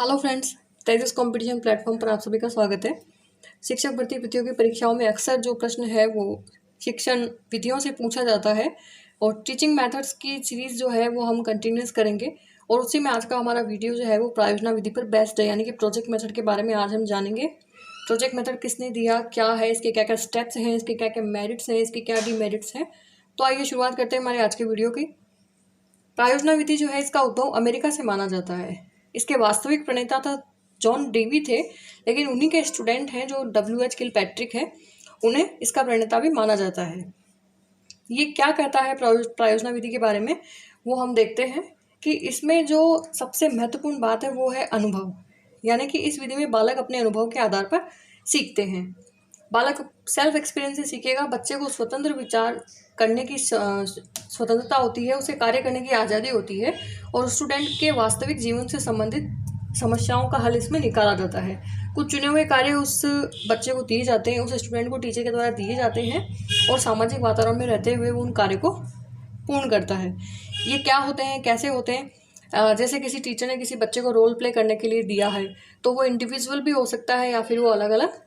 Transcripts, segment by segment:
Hello friends, तेजस competition platform पर आप सभी का स्वागत है। शिक्षक भर्ती प्रतियोगी परीक्षाओं में अक्सर जो प्रश्न है वो शिक्षण विधियों से पूछा जाता है और टीचिंग मेथड्स की सीरीज जो है वो हम कंटिन्यूस करेंगे और उसी में आज का हमारा वीडियो जो है वो प्रायोजना विधि पर बेस्ड है, यानी कि प्रोजेक्ट मेथड के बारे में आज हम जानेंगे। प्रोजेक्ट मेथड किसने दिया, क्या है, इसके क्या क्या स्टेप्स हैं, इसके क्या क्या मेरिट्स हैं, इसके क्या डीमेरिट्स हैं। तो आइए शुरुआत करते हैं हमारे आज के वीडियो की। प्रायोजना विधि जो है इसका उद्भव अमेरिका से माना जाता है। इसके वास्तविक प्रणेता था जॉन डेवी थे, लेकिन उन्हीं के स्टूडेंट हैं जो W.H. किलपैट्रिक है, उन्हें इसका प्रणेता भी माना जाता है। ये क्या कहता है प्रायोजना विधि के बारे में, वो हम देखते हैं कि इसमें जो सबसे महत्वपूर्ण बात है वो है अनुभव, यानी कि इस विधि में बालक अपने अनुभव के आधार पर सीखते हैं। बालक सेल्फ एक्सपीरियंस से सीखेगा। बच्चे को स्वतंत्र विचार करने की स्वतंत्रता होती है, उसे कार्य करने की आज़ादी होती है और स्टूडेंट के वास्तविक जीवन से संबंधित समस्याओं का हल इसमें निकाला जाता है। कुछ चुने हुए कार्य उस बच्चे को दिए जाते हैं, उस स्टूडेंट को टीचर के द्वारा दिए जाते हैं और सामाजिक वातावरण में रहते हुए वो उन कार्य को पूर्ण करता है। ये क्या होते हैं, कैसे होते हैं? जैसे किसी टीचर ने किसी बच्चे को रोल प्ले करने के लिए दिया है, तो वो इंडिविजुअल भी हो सकता है या फिर वो अलग अलग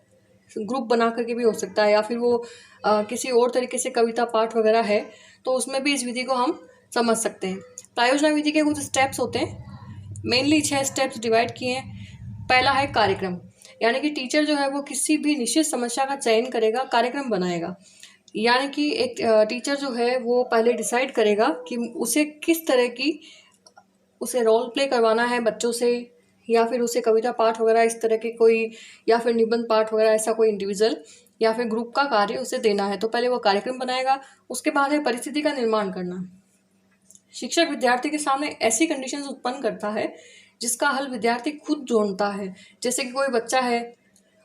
ग्रुप बना करके भी हो सकता है, या फिर वो किसी और तरीके से कविता पाठ वगैरह है, तो उसमें भी इस विधि को हम समझ सकते हैं। प्रायोजना विधि के कुछ स्टेप्स होते हैं, मेनली 6 स्टेप्स डिवाइड किए हैं। पहला है कार्यक्रम, यानी कि टीचर जो है वो किसी भी निश्चित समस्या का चयन करेगा, कार्यक्रम बनाएगा। यानी कि एक टीचर जो है वो पहले डिसाइड करेगा कि उसे किस तरह की उसे रोल प्ले करवाना है बच्चों से, या फिर उसे कविता पाठ वगैरह इस तरह के कोई, या फिर निबंध पाठ वगैरह ऐसा कोई इंडिविजुअल या फिर ग्रुप का कार्य उसे देना है। तो पहले वो कार्यक्रम बनाएगा। उसके बाद है परिस्थिति का निर्माण करना। शिक्षक विद्यार्थी के सामने ऐसी कंडीशंस उत्पन्न करता है जिसका हल विद्यार्थी खुद ढूंढता है। जैसे कि कोई बच्चा है,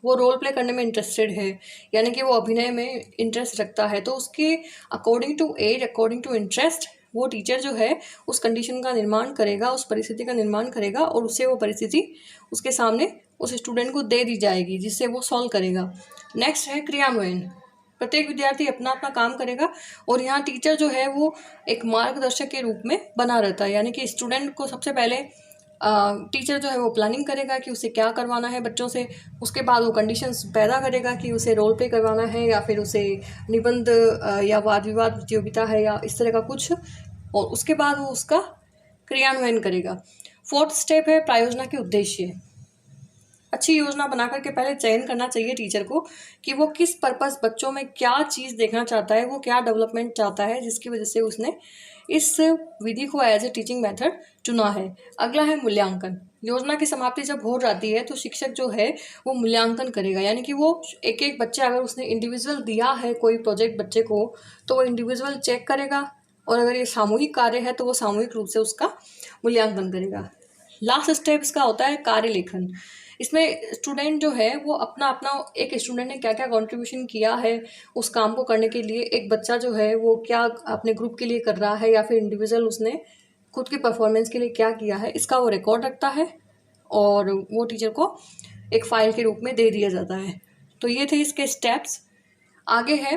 वो रोल प्ले करने में इंटरेस्टेड है, यानी कि वो अभिनय में इंटरेस्ट रखता है, तो उसके according to age, according to interest, वो टीचर जो है उस कंडीशन का निर्माण करेगा, उस परिस्थिति का निर्माण करेगा और उससे वो परिस्थिति उसके सामने उस स्टूडेंट को दे दी जाएगी जिससे वो सॉल्व करेगा। नेक्स्ट है क्रियान्वयन। प्रत्येक विद्यार्थी अपना अपना काम करेगा और यहाँ टीचर जो है वो एक मार्गदर्शक के रूप में बना रहता है, यानी कि स्टूडेंट को सबसे पहले टीचर जो है वो प्लानिंग करेगा कि उसे क्या करवाना है बच्चों से। उसके बाद वो कंडीशंस पैदा करेगा कि उसे रोल प्ले करवाना है या फिर उसे निबंध या वाद विवाद प्रतियोगिता है या इस तरह का कुछ, और उसके बाद वो उसका क्रियान्वयन करेगा। 4th स्टेप है प्रायोजना के उद्देश्य। अच्छी योजना बना करके पहले चयन करना चाहिए टीचर को कि वो किस पर्पस, बच्चों में क्या चीज़ देखना चाहता है, वो क्या डेवलपमेंट चाहता है जिसकी वजह से उसने इस विधि को एज ए टीचिंग मेथड चुना है। अगला है मूल्यांकन। योजना की समाप्ति जब हो जाती है तो शिक्षक जो है वो मूल्यांकन करेगा, यानी कि वो एक एक बच्चे, अगर उसने इंडिविजुअल दिया है कोई प्रोजेक्ट बच्चे को, तो वो इंडिविजुअल चेक करेगा और अगर ये सामूहिक कार्य है तो वो सामूहिक रूप से उसका मूल्यांकन करेगा। लास्ट स्टेप इसका होता है कार्य लेखन। इसमें स्टूडेंट जो है वो अपना अपना, एक स्टूडेंट ने क्या क्या कंट्रीब्यूशन किया है उस काम को करने के लिए, एक बच्चा जो है वो क्या अपने ग्रुप के लिए कर रहा है या फिर इंडिविजुअल उसने खुद के परफॉर्मेंस के लिए क्या किया है, इसका वो रिकॉर्ड रखता है और वो टीचर को एक फाइल के रूप में दे दिया जाता है। तो ये थे इसके स्टेप्स। आगे है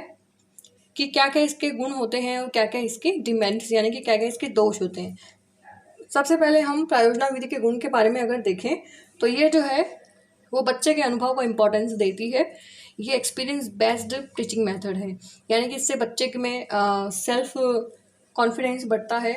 कि क्या क्या इसके गुण होते हैं और क्या क्या इसके डिमेरिट्स, यानी कि क्या क्या इसके दोष होते हैं। सबसे पहले हम प्रायोजना विधि के गुण के बारे में अगर देखें तो ये जो है वो बच्चे के अनुभव को इम्पोर्टेंस देती है। ये एक्सपीरियंस बेस्ड टीचिंग मेथड है, यानी कि इससे बच्चे में सेल्फ कॉन्फिडेंस बढ़ता है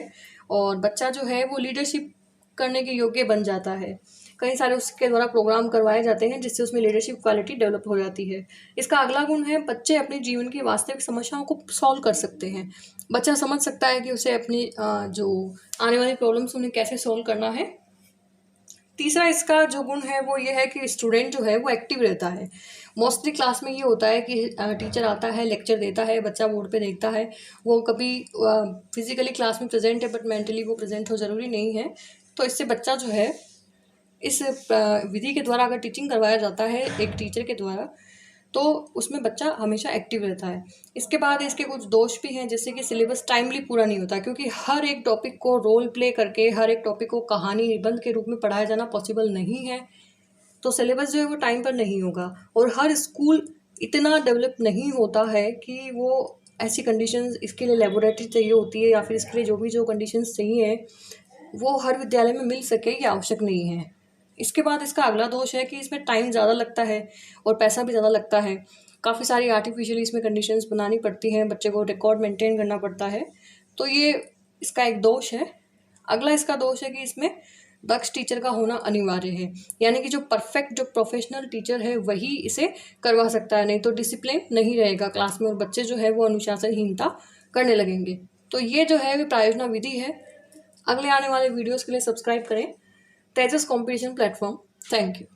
और बच्चा जो है वो लीडरशिप करने के योग्य बन जाता है। कई सारे उसके द्वारा प्रोग्राम करवाए जाते हैं जिससे उसमें लीडरशिप क्वालिटी डेवलप हो जाती है। इसका अगला गुण है बच्चे अपने जीवन की वास्तविक समस्याओं को सॉल्व कर सकते हैं। बच्चा समझ सकता है कि उसे अपनी जो आने वाली प्रॉब्लम्स उन्हें कैसे सॉल्व करना है। तीसरा इसका जो गुण है वो ये है कि स्टूडेंट जो है वो एक्टिव रहता है। मोस्टली क्लास में ये होता है कि टीचर आता है, लेक्चर देता है, बच्चा बोर्ड पे देखता है, वो कभी फिजिकली क्लास में प्रेजेंट है बट मेंटली वो प्रेजेंट हो ज़रूरी नहीं है। तो इससे बच्चा जो है इस विधि के द्वारा अगर टीचिंग करवाया जाता है एक टीचर के द्वारा, तो उसमें बच्चा हमेशा एक्टिव रहता है। इसके बाद इसके कुछ दोष भी हैं, जैसे कि सिलेबस टाइमली पूरा नहीं होता, क्योंकि हर एक टॉपिक को रोल प्ले करके, हर एक टॉपिक को कहानी निबंध के रूप में पढ़ाया जाना पॉसिबल नहीं है। तो सिलेबस जो है वो टाइम पर नहीं होगा और हर स्कूल इतना डेवलप नहीं होता है कि वो ऐसी कंडीशंस, इसके लिए लेबोरेटरी चाहिए होती है या फिर इसके लिए जो कंडीशंस चाहिए वो हर विद्यालय में मिल सके, ये आवश्यक नहीं है। इसके बाद इसका अगला दोष है कि इसमें टाइम ज़्यादा लगता है और पैसा भी ज़्यादा लगता है। काफ़ी सारी आर्टिफिशियली इसमें कंडीशंस बनानी पड़ती हैं, बच्चे को रिकॉर्ड मेंटेन करना पड़ता है, तो ये इसका एक दोष है। अगला इसका दोष है कि इसमें दक्ष टीचर का होना अनिवार्य है, यानी कि जो परफेक्ट जो प्रोफेशनल टीचर है वही इसे करवा सकता है, नहीं तो डिसिप्लिन नहीं रहेगा क्लास में और बच्चे जो है वो अनुशासनहीनता करने लगेंगे। तो ये जो है वो प्रायोजना विधि है। अगले आने वाले वीडियोस के लिए सब्सक्राइब करें तेजस कंपटीशन प्लेटफॉर्म। Thank you.